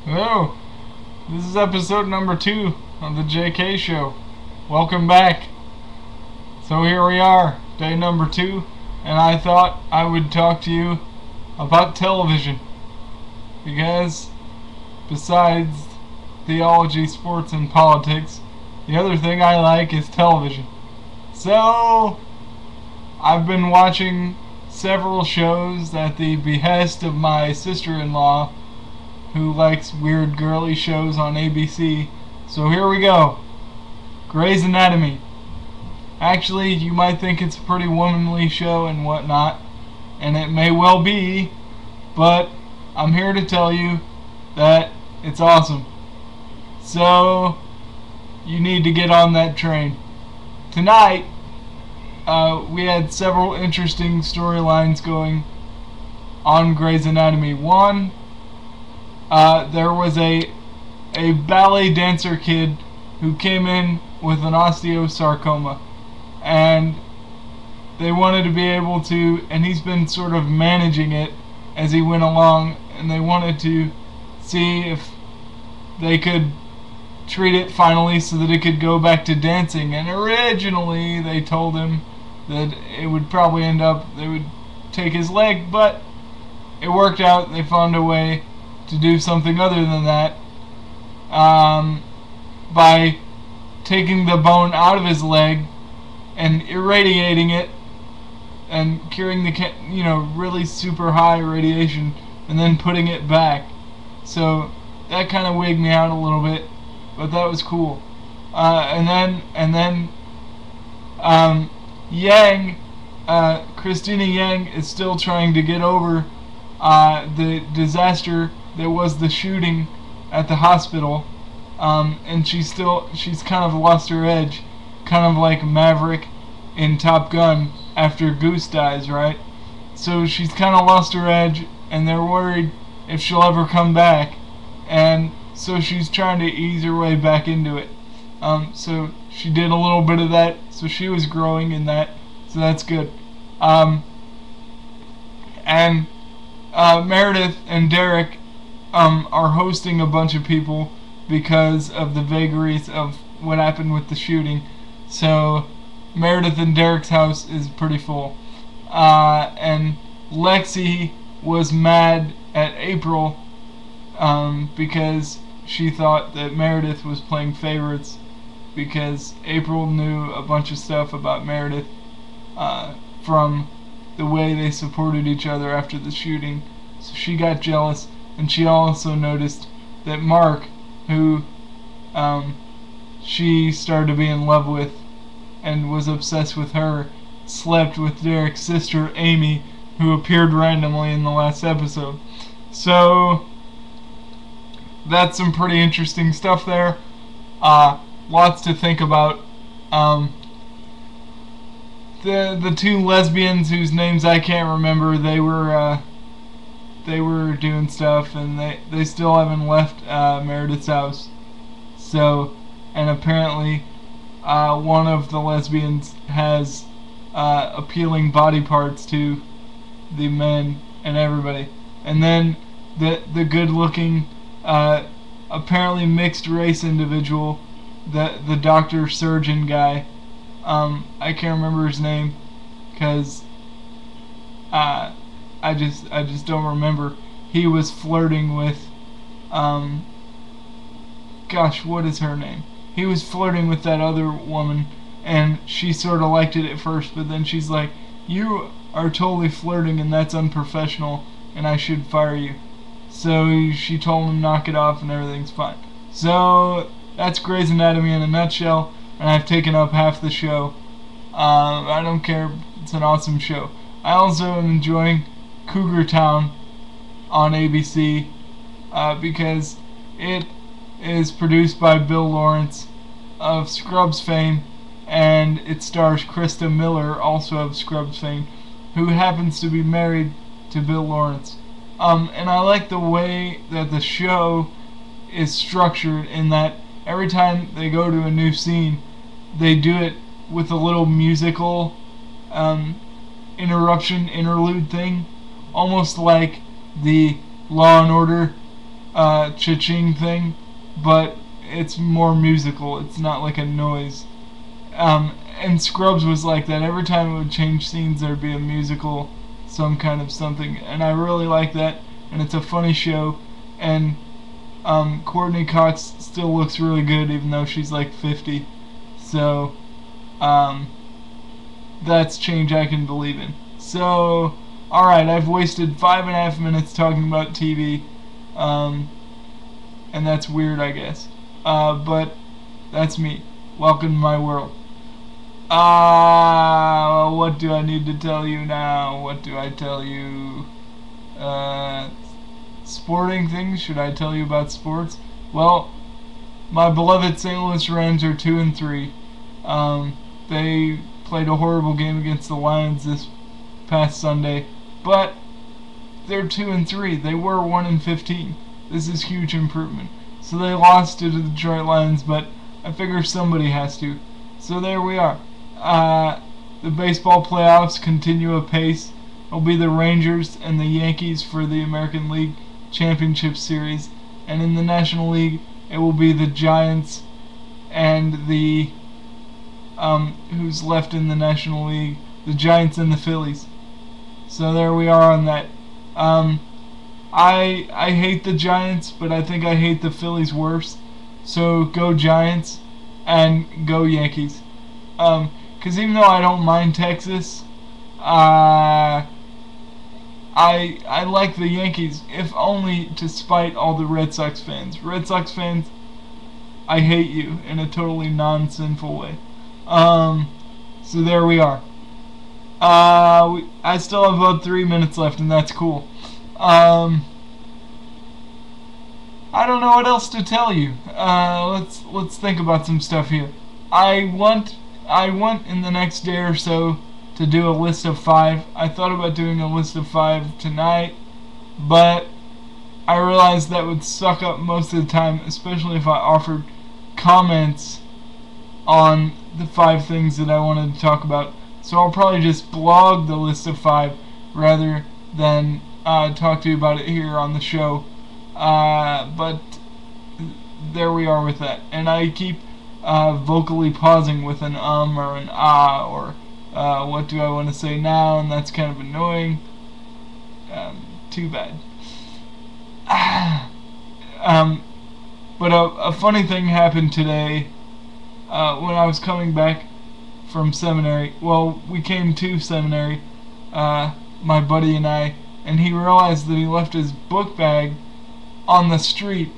Hello, this is episode number 2 of the JK Show. Welcome back. So here we are, day number 2, and I thought I would talk to you about television. Because besides theology, sports, and politics, the other thing I like is television. So I've been watching several shows at the behest of my sister-in-law, who likes weird girly shows on ABC. So here we go. Grey's Anatomy. Actually, you might think it's a pretty womanly show and whatnot, and it may well be, but I'm here to tell you that it's awesome. So you need to get on that train. Tonight, we had several interesting storylines going on Grey's Anatomy. One, there was a ballet dancer kid who came in with an osteosarcoma, and they wanted to be able to, and he's been sort of managing it as he went along, and they wanted to see if they could treat it finally so that it could go back to dancing. And originally they told him that it would probably end up, they would take his leg, but it worked out. They found a way to do something other than that, by taking the bone out of his leg and irradiating it and curing the really super high radiation, and then putting it back. So that kind of wigged me out a little bit, but that was cool. And then Yang, Christina Yang is still trying to get over the disaster that was the shooting at the hospital, and she's kind of lost her edge, kind of like Maverick in Top Gun after Goose dies, right? So she's kind of lost her edge, and they're worried if she'll ever come back, and so she's trying to ease her way back into it. So she did a little bit of that, so she was growing in that, so that's good. And Meredith and Derek are hosting a bunch of people because of the vagaries of what happened with the shooting. So Meredith and Derek's house is pretty full. And Lexi was mad at April because she thought that Meredith was playing favorites, because April knew a bunch of stuff about Meredith from the way they supported each other after the shooting. So she got jealous, and she also noticed that Mark, who she started to be in love with and was obsessed with her, slept with Derek's sister Amy, who appeared randomly in the last episode. So that's some pretty interesting stuff there. Lots to think about. The two lesbians whose names I can't remember, they were doing stuff, and they still haven't left Meredith's house. So, and apparently one of the lesbians has appealing body parts to the men and everybody. And then the good-looking, apparently mixed race individual, the doctor surgeon guy, I can't remember his name, because I just don't remember. He was flirting with, gosh, what is her name? He was flirting with that other woman, and she sort of liked it at first, but then she's like, "You are totally flirting, and that's unprofessional, and I should fire you." So she told him knock it off, and everything's fine. So that's Grey's Anatomy in a nutshell, and I've taken up half the show. I don't care, it's an awesome show. I also am enjoying Cougar Town on ABC, because it is produced by Bill Lawrence of Scrubs fame, and it stars Krista Miller, also of Scrubs fame, who happens to be married to Bill Lawrence. And I like the way that the show is structured, in that every time they go to a new scene, they do it with a little musical interlude thing, almost like the Law and Order cha-ching thing, but it's more musical. It's not like a noise. And Scrubs was like that. Every time it would change scenes, there'd be a musical, some kind of something, and I really like that. And it's a funny show. And Courtney Cox still looks really good, even though she's like 50. So that's change I can believe in. So, alright, I've wasted 5.5 minutes talking about TV, and that's weird, I guess. But that's me. Welcome to my world. What do I need to tell you now? What do I tell you? Sporting things? Should I tell you about sports? Well, my beloved St. Louis Rams are 2-3. They played a horrible game against the Lions this past Sunday, but they're 2-3. They were 1-15. This is huge improvement. So they lost to the Detroit Lions, but I figure somebody has to. So there we are. The baseball playoffs continue apace. It'll be the Rangers and the Yankees for the American League Championship Series, and in the National League it will be the Giants and the who's left in the National League, the Giants and the Phillies. So there we are on that. I hate the Giants, but I think I hate the Phillies worse. So go Giants and go Yankees. Because even though I don't mind Texas, I like the Yankees, if only to spite all the Red Sox fans. Red Sox fans, I hate you in a totally non-sinful way. So there we are. I still have about 3 minutes left, and that's cool. I don't know what else to tell you. Let's think about some stuff here. I want in the next day or so to do a list of 5. I thought about doing a list of 5 tonight, but I realized that would suck up most of the time, especially if I offered comments on the 5 things that I wanted to talk about. So I'll probably just blog the list of 5 rather than talk to you about it here on the show. But there we are with that. And I keep vocally pausing with an or an or what do I want to say now, and that's kind of annoying. Too bad. But a funny thing happened today when I was coming back from seminary. Well, we came to seminary, my buddy and I, and he realized that he left his book bag on the street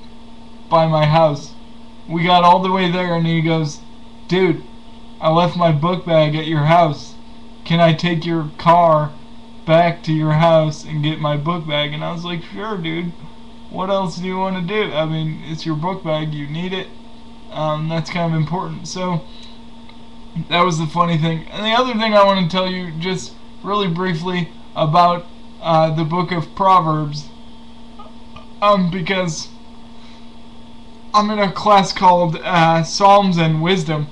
by my house. We got all the way there and he goes, "Dude, I left my book bag at your house. Can I take your car back to your house and get my book bag?" And I was like, "Sure, dude. What else do you want to do? I mean, it's your book bag. You need it. That's kind of important." So that was the funny thing. And the other thing I want to tell you just really briefly about the book of Proverbs, because I'm in a class called Psalms and Wisdom,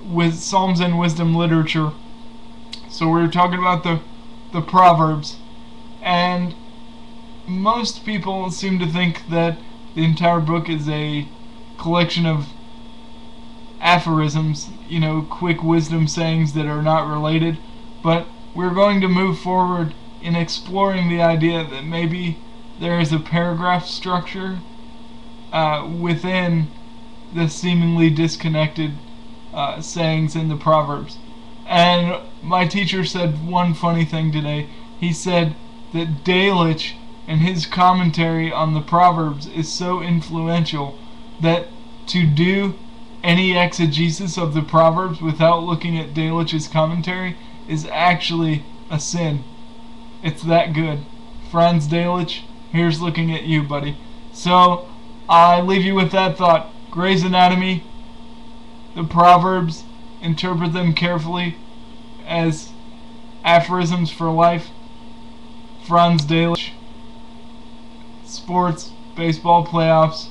with Psalms and Wisdom literature. So we were talking about the Proverbs, and most people seem to think that the entire book is a collection of aphorisms, quick wisdom sayings that are not related. But we're going to move forward in exploring the idea that maybe there is a paragraph structure within the seemingly disconnected sayings in the Proverbs. And my teacher said one funny thing today. He said that Delitzsch and his commentary on the Proverbs is so influential that to do any exegesis of the Proverbs without looking at Delitzsch's commentary is actually a sin. It's that good. Franz Delitzsch, here's looking at you, buddy. So I leave you with that thought. Grey's Anatomy, the Proverbs, interpret them carefully as aphorisms for life. Franz Delitzsch, sports, baseball playoffs.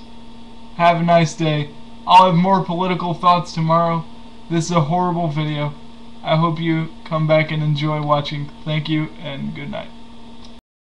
Have a nice day. I'll have more political thoughts tomorrow. This is a horrible video. I hope you come back and enjoy watching. Thank you and good night.